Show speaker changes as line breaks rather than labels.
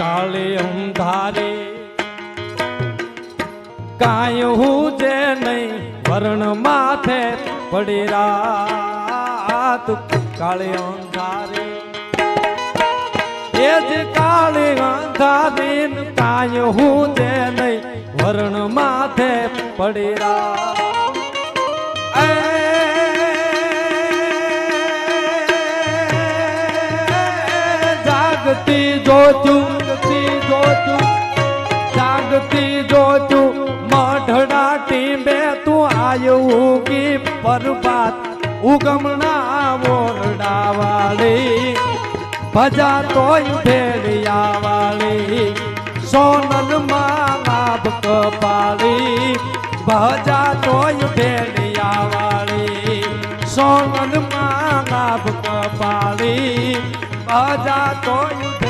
કાળે અંધારે કાંઈ હું જે નહીં વરણ માથે પડી રાત કાળે અંધારે એ જ કાળે અંધારે કાંઈ હું જે નહીં વરણ માથે પડી રાત જાગતી જોતું મઢડા ટીંબે તું આયું કી પરબાત ઉગમણા ઓરડા વાળી ભજા તોય ભેડિયા વાળી સોનલ માં આભ કપાળી ભજા તોય ભેડિયા વાળી સોનલ માં આભ કપાળી ભજા તોય